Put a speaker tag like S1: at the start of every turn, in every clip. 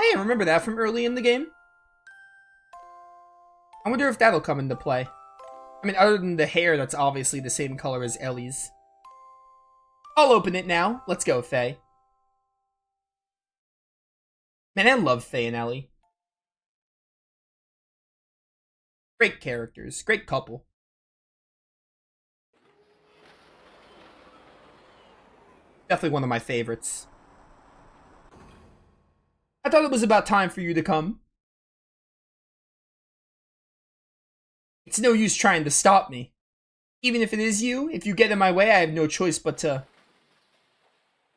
S1: Hey, I remember that from early in the game. I wonder if that'll come into play. I mean, other than the hair that's obviously the same color as Elly's. I'll open it now. Let's go, Faye. Man, I love Faye and Elly. Great characters. Great couple. Definitely one of my favorites. I thought it was about time for you to come. It's no use trying to stop me. Even if it is you, if you get in my way, I have no choice but to...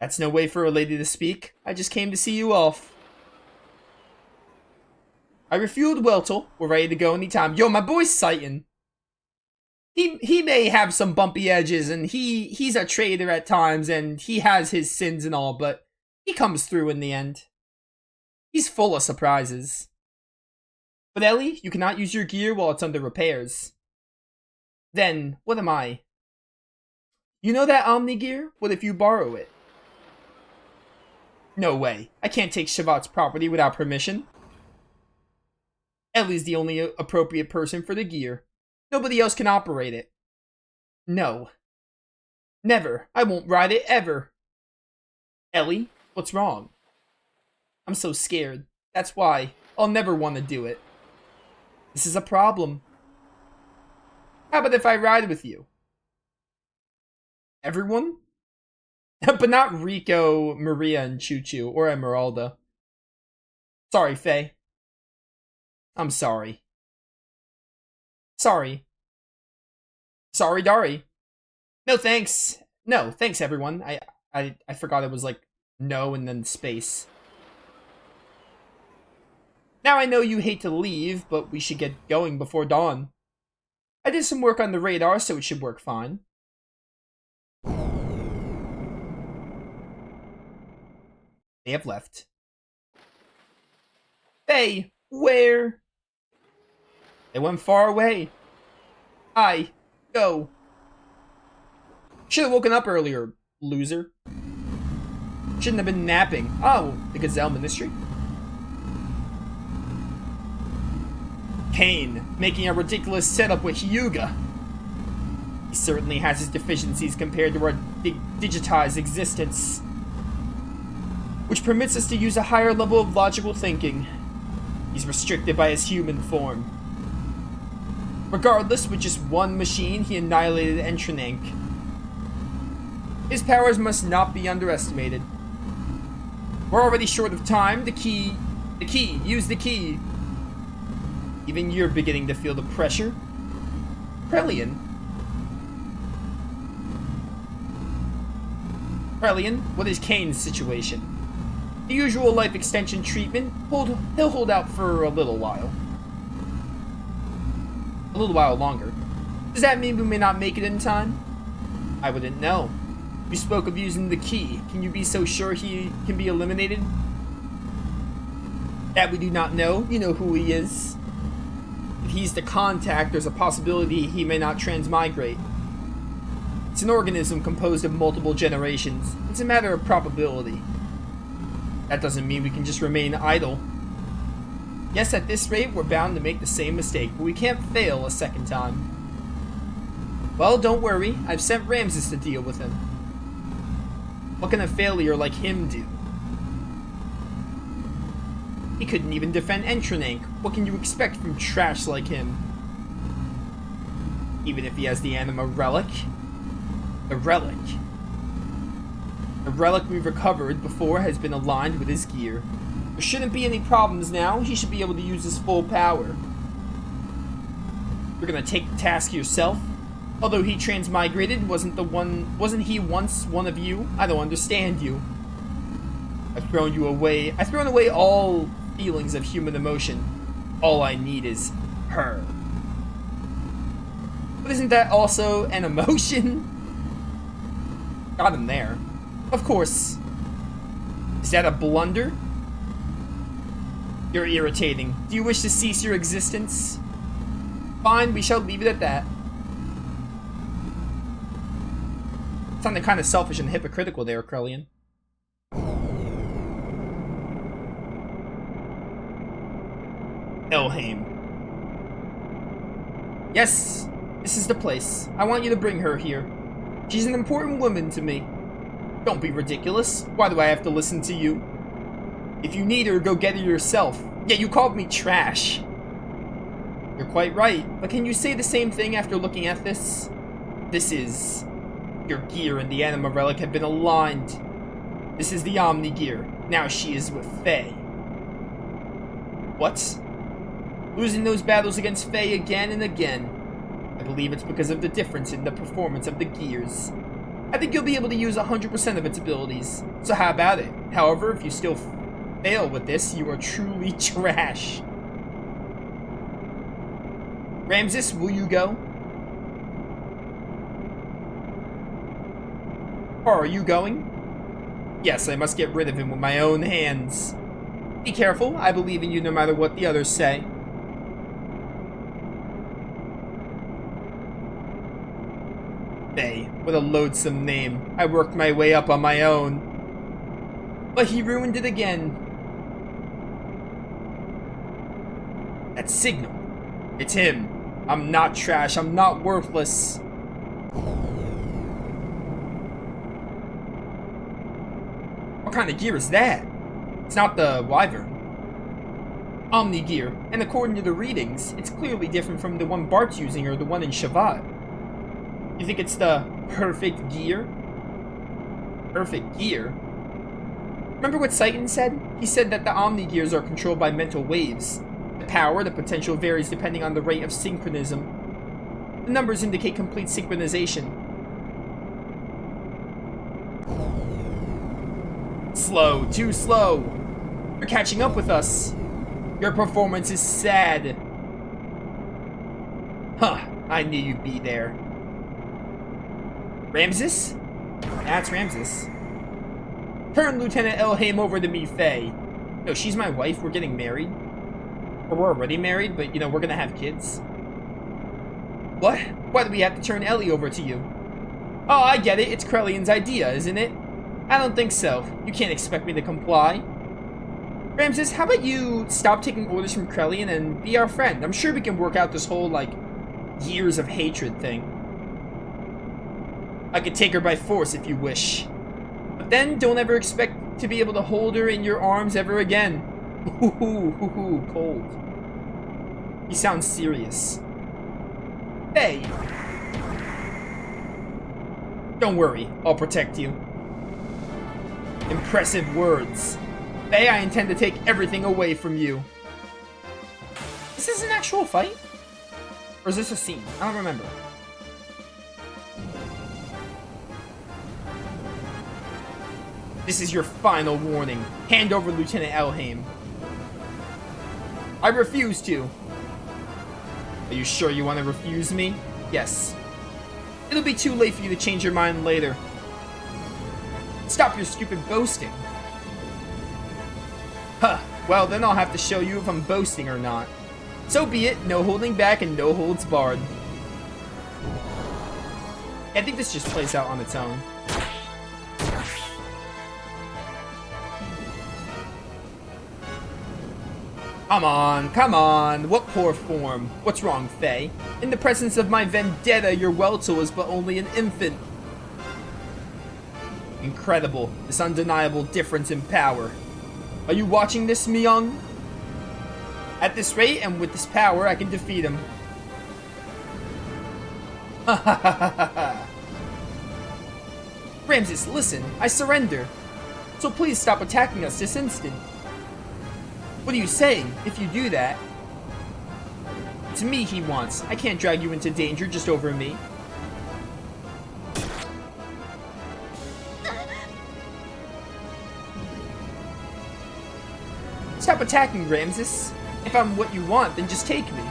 S1: That's no way for a lady to speak. I just came to see you off. I refueled Weltel. We're ready to go anytime. Yo, my boy's sighting. He may have some bumpy edges, and he's a traitor at times, and he has his sins and all, but he comes through in the end. He's full of surprises. But Elly, you cannot use your gear while it's under repairs. Then, what am I? You know that Omni gear? What if you borrow it? No way. I can't take Shavat's property without permission. Elly's the only appropriate person for the gear. Nobody else can operate it. No. Never. I won't ride it ever. Elly, what's wrong? I'm so scared. That's why. I'll never want to do it. This is a problem. How about if I ride with you? Everyone? But not Rico, Maria, and Choo Choo, or Emeralda. Sorry, Faye. I'm sorry. Sorry. Sorry, Dari. No, thanks. No, thanks, everyone. I forgot it was like no and then space. Now I know you hate to leave, but we should get going before dawn. I did some work on the radar, so it should work fine. They have left. Hey, where? They went far away. I go. Should have woken up earlier, loser. Shouldn't have been napping. Oh, the Gazelle Ministry. Kane, making a ridiculous setup with Hyuga. He certainly has his deficiencies compared to our digitized existence, which permits us to use a higher level of logical thinking. He's restricted by his human form. Regardless, with just one machine, he annihilated Entrenank. His powers must not be underestimated. We're already short of time. The key, use the key. Even you're beginning to feel the pressure. Prelian, what is Kane's situation? The usual life extension treatment. He'll hold out for a little while. A little while longer. Does that mean we may not make it in time? I wouldn't know. You spoke of using the key. Can you be so sure he can be eliminated? That we do not know. You know who he is. If he's the contact, there's a possibility he may not transmigrate. It's an organism composed of multiple generations. It's a matter of probability. That doesn't mean we can just remain idle. Yes, at this rate, we're bound to make the same mistake, but we can't fail a second time. Well, don't worry. I've sent Ramses to deal with him. What can a failure like him do? He couldn't even defend Entrenank. What can you expect from trash like him? Even if he has the anima relic. The relic. The relic we've recovered before has been aligned with his gear. There shouldn't be any problems now. He should be able to use his full power. You're gonna take the task yourself? Although he transmigrated, wasn't he once one of you? I don't understand you. I've thrown away all feelings of human emotion. All I need is her. But isn't that also an emotion? Got him there. Of course. Is that a blunder? You're irritating. Do you wish to cease your existence? Fine, we shall leave it at that. Sounded kind of selfish and hypocritical there, Krellian. Elhaim. Yes, this is the place. I want you to bring her here. She's an important woman to me. Don't be ridiculous. Why do I have to listen to you? If you need her, go get her yourself. Yeah, you called me trash. You're quite right, but can you say the same thing after looking at this? This is... Your gear and the Anima Relic have been aligned. This is the Omni Gear. Now she is with Faye. What? Losing those battles against Faye again and again. I believe it's because of the difference in the performance of the gears. I think you'll be able to use 100% of its abilities. So how about it? However, if you still fail with this, you are truly trash. Ramses, will you go? Or are you going? Yes, I must get rid of him with my own hands. Be careful, I believe in you no matter what the others say. Faye, what a loathsome name. I worked my way up on my own. But he ruined it again. That signal. It's him. I'm not trash, I'm not worthless. What kind of gear is that? It's not the Wyvern. Omni gear, and according to the readings, it's clearly different from the one Bart's using or the one in Shavat. You think it's the perfect gear? Perfect gear? Remember what Satan said? He said that the Omni gears are controlled by mental waves. The power, the potential varies depending on the rate of synchronism. The numbers indicate complete synchronization. Slow, too slow. You're catching up with us. Your performance is sad. Huh, I knew you'd be there. Ramses? That's Ramses. Turn Lieutenant Elhaim over to me, Faye. No, she's my wife. We're getting married. Or we're already married, but, you know, we're gonna have kids. What? Why do we have to turn Elly over to you? Oh, I get it. It's Krelian's idea, isn't it? I don't think so. You can't expect me to comply. Ramses, how about you stop taking orders from Krelian and be our friend? I'm sure we can work out this whole, like, years of hatred thing. I could take her by force if you wish. But then, don't ever expect to be able to hold her in your arms ever again. Ooh, cold. You sound serious. Hey! Don't worry, I'll protect you. Impressive words. Faye, I intend to take everything away from you. Is this an actual fight? Or is this a scene? I don't remember. This is your final warning. Hand over Lieutenant Elhaim. I refuse to. Are you sure you want to refuse me? Yes. It'll be too late for you to change your mind later. Stop your stupid boasting. Huh, well then I'll have to show you if I'm boasting or not. So be it, no holding back and no holds barred. I think this just plays out on its own. Come on, what poor form. What's wrong, Faye? In the presence of my vendetta, your Welto was but only an infant. Incredible, this undeniable difference in power. Are you watching this, Myung? At this rate, and with this power, I can defeat him. Ha ha ha ha ha. Ramses, listen, I surrender. So please stop attacking us this instant. What are you saying? If you do that... It's me he wants. I can't drag you into danger just over me. Stop attacking, Ramses. If I'm what you want, then just take me.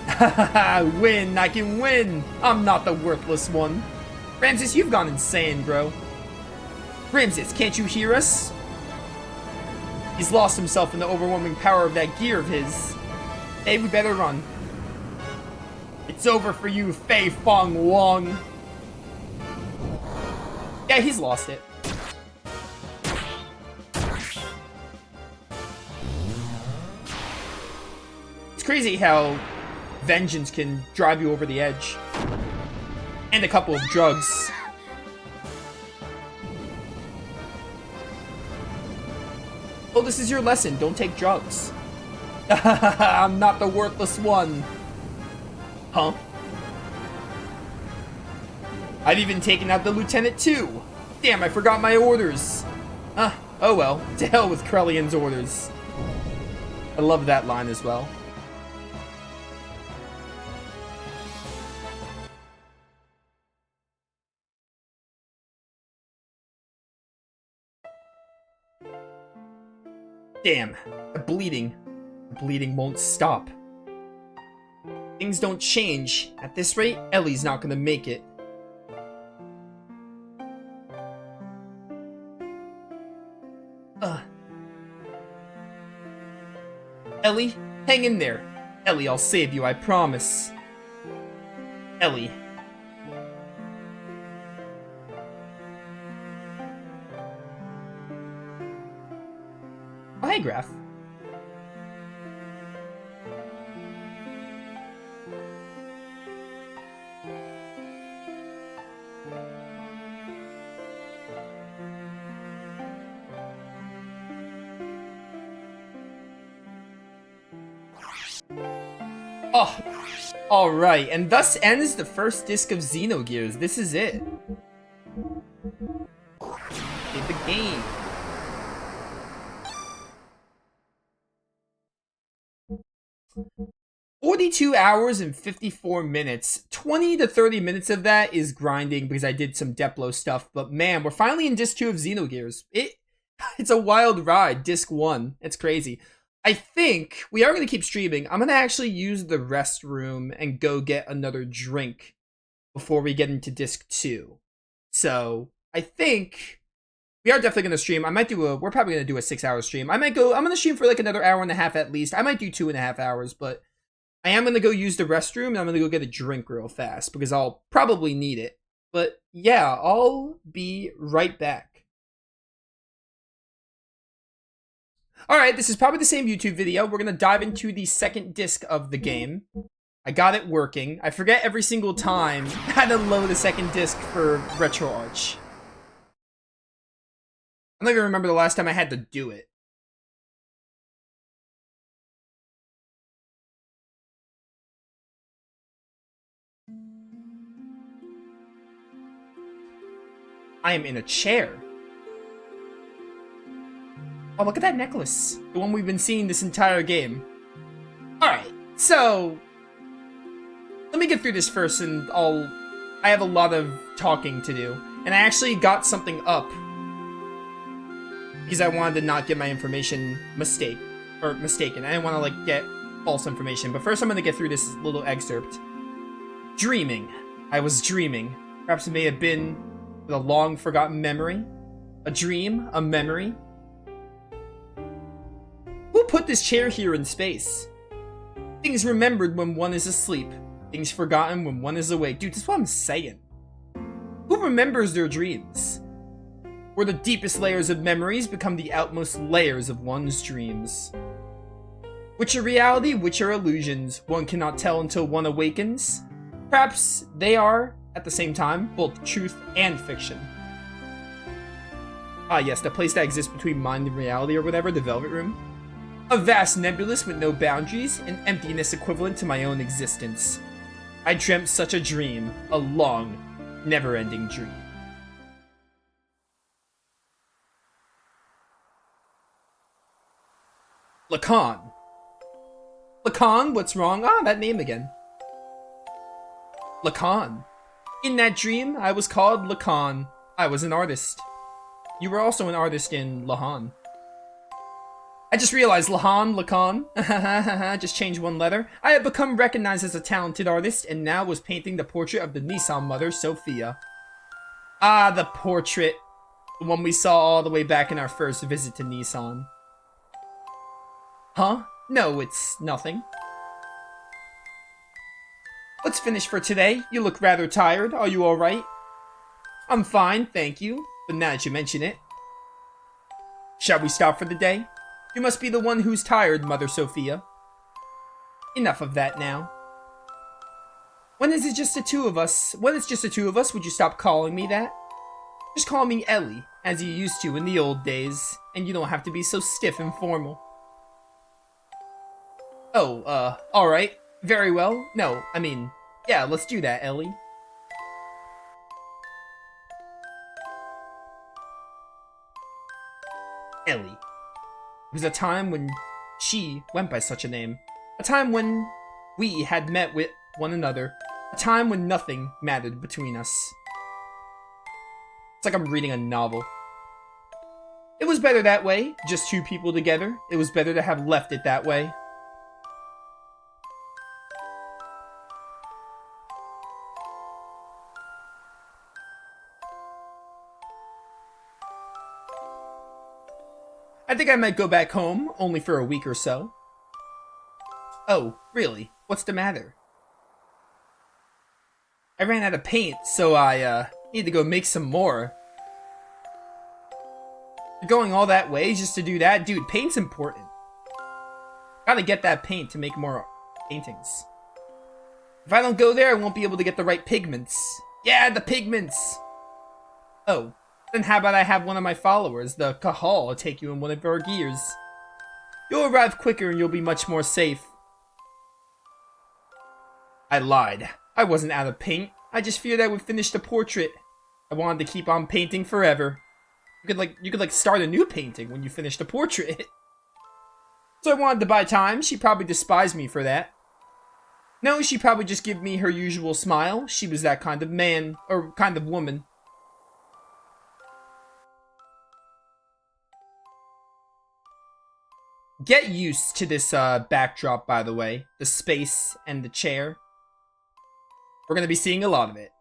S1: Hahaha, win! I can win! I'm not the worthless one. Ramses, you've gone insane, bro. Ramses, can't you hear us? He's lost himself in the overwhelming power of that gear of his. Hey, we better run. It's over for you, Fei Fong Wong. Yeah, he's lost it. crazy how vengeance can drive you over the edge. And a couple of drugs. Oh, this is your lesson. Don't take drugs. I'm not the worthless one. Huh? I've even taken out the lieutenant too. Damn, I forgot my orders. Oh well. To hell with Krellian's orders. I love that line as well. Damn, the bleeding. The bleeding won't stop. Things don't change. At this rate, Elly's not gonna make it. Elly, hang in there. Elly, I'll save you, I promise. Elly. Oh, hey, Graf. Oh, alright, and thus ends the first disc of Xenogears. This is it. Save the game. "42 hours and 54 minutes. 20 to 30 minutes of that is grinding because I did some Deplo stuff. But man, we're finally in Disc 2 of Xenogears. It's a wild ride, Disc 1. It's crazy. I think we are going to keep streaming. I'm going to actually use the restroom and go get another drink before we get into Disc 2. So I think we are definitely going to stream. We're probably going to do a 6-hour stream. I'm going to stream for like another hour and a half at least. I might do 2.5 hours, but I am going to go use the restroom and I'm going to go get a drink real fast because I'll probably need it. But yeah, I'll be right back. Alright, this is probably the same YouTube video. We're going to dive into the second disc of the game. I got it working. I forget every single time how to load a second disc for RetroArch. I don't even remember the last time I had to do it. I am in a chair. Oh, look at that necklace. The one we've been seeing this entire game. Alright, so let me get through this first and I have a lot of talking to do. And I actually got something up because I wanted to not get my information mistaken. I didn't want to like get false information. But first I'm going to get through this little excerpt. Dreaming. I was dreaming. Perhaps it may have been a long forgotten memory. A dream, a memory. Who put this chair here in space? Things remembered when one is asleep. Things forgotten when one is awake. Dude, that's what I'm saying. Who remembers their dreams? Where the deepest layers of memories become the outmost layers of one's dreams. Which are reality, which are illusions, one cannot tell until one awakens. Perhaps they are, at the same time, both truth and fiction. Ah yes, the place that exists between mind and reality or whatever, the Velvet Room. A vast nebulous with no boundaries, an emptiness equivalent to my own existence. I dreamt such a dream, a long, never-ending dream. Lacan. Lacan, what's wrong? Ah, that name again. Lacan. In that dream, I was called Lacan. I was an artist. You were also an artist in Lahan. I just realized Lacan, just changed one letter. I have become recognized as a talented artist and now was painting the portrait of the Nissan mother, Sophia. Ah, the portrait. The one we saw all the way back in our first visit to Nissan. Huh? No, it's nothing. Let's finish for today. You look rather tired. Are you alright? I'm fine, thank you. But now that you mention it. Shall we stop for the day? You must be the one who's tired, Mother Sophia. Enough of that now. When it's just the two of us, would you stop calling me that? Just call me Elly, as you used to in the old days, and you don't have to be so stiff and formal. Oh, alright. Very well. No, I mean, yeah, let's do that, Elly. Elly. It was a time when she went by such a name. A time when we had met with one another. A time when nothing mattered between us. It's like I'm reading a novel. It was better that way, just two people together. It was better to have left it that way. I think I might go back home, only for a week or so. Oh, really? What's the matter? I ran out of paint, so I, need to go make some more. You're going all that way just to do that? Dude, paint's important. Gotta get that paint to make more paintings. If I don't go there, I won't be able to get the right pigments. Yeah, the pigments! Oh. Then how about I have one of my followers, the Cahal, take you in one of our gears. You'll arrive quicker and you'll be much more safe. I lied. I wasn't out of paint. I just feared I would finish the portrait. I wanted to keep on painting forever. You could start a new painting when you finish the portrait. So I wanted to buy time. She probably despised me for that. No, she probably just gave me her usual smile. She was that kind of man, or kind of woman. Get used to this backdrop, by the way. The space and the chair. We're gonna be seeing a lot of it.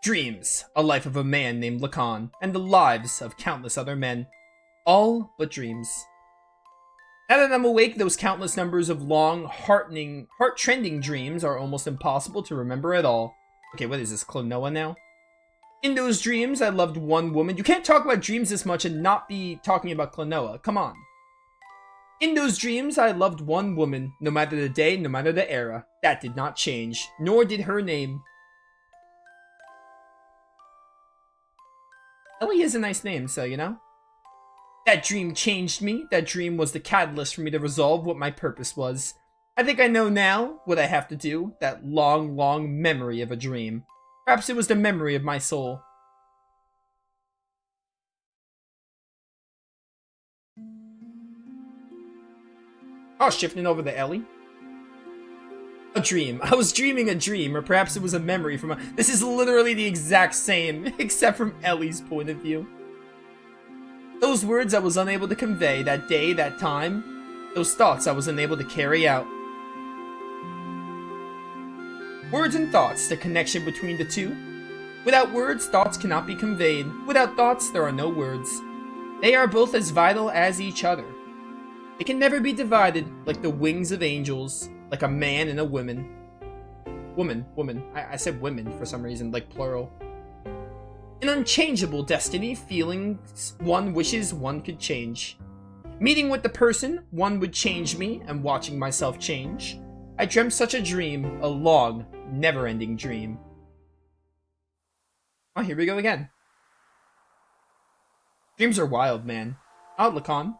S1: Dreams, a life of a man named Lacan, and the lives of countless other men. All but dreams. Now that I'm awake, those countless numbers of long, heart-trending dreams are almost impossible to remember at all. Okay, what is this, Klonoa now? In those dreams, I loved one woman. You can't talk about dreams this much and not be talking about Klonoa. Come on. In those dreams, I loved one woman, no matter the day, no matter the era. That did not change, nor did her name. Elly is a nice name, so you know. That dream changed me. That dream was the catalyst for me to resolve what my purpose was. I think I know now what I have to do. That long, long memory of a dream. Perhaps it was the memory of my soul. Oh, shifting over to Elly. A dream. I was dreaming a dream, or perhaps it was a memory from a... This is literally the exact same, except from Elly's point of view. Those words I was unable to convey, that day, that time, those thoughts I was unable to carry out. Words and thoughts, the connection between the two. Without words, thoughts cannot be conveyed. Without thoughts, there are no words. They are both as vital as each other. They can never be divided like the wings of angels, like a man and a woman. Woman. I said women for some reason, like plural. An unchangeable destiny, feelings one wishes one could change. Meeting with the person, one would change me, and watching myself change. I dreamt such a dream, a long, never-ending dream. Oh, here we go again. Dreams are wild, man. Oh, Lacan.